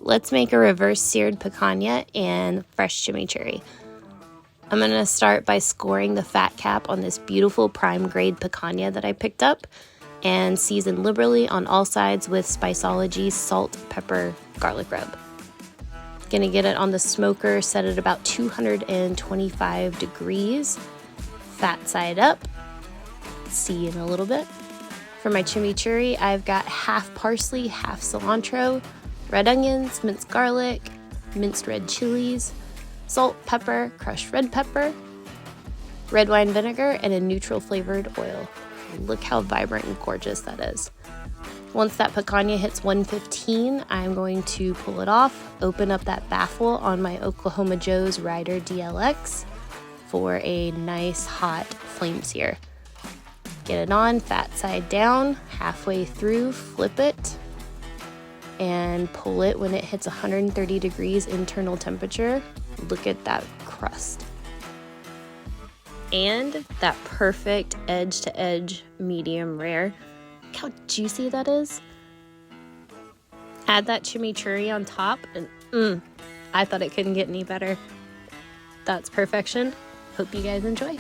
Let's make a reverse seared picanha and fresh chimichurri. I'm going to start by scoring the fat cap on this beautiful prime grade picanha that I picked up and season liberally on all sides with Spiceology salt, pepper, garlic rub. Gonna get it on the smoker, set at about 225 degrees, fat side up. See you in a little bit. For my chimichurri, I've got half parsley, half cilantro, red onions, minced garlic, minced red chilies, salt, pepper, crushed red pepper, red wine vinegar, and a neutral flavored oil. Look how vibrant and gorgeous that is. Once that picanha hits 115, I'm going to pull it off, open up that baffle on my Oklahoma Joe's Rider DLX for a nice hot flame sear. Get it on, fat side down, halfway through, flip it, and pull it when it hits 130 degrees internal temperature. Look at that crust. And that perfect edge to edge medium rare. Look how juicy that is. Add that chimichurri on top and I thought it couldn't get any better. That's perfection. Hope you guys enjoy.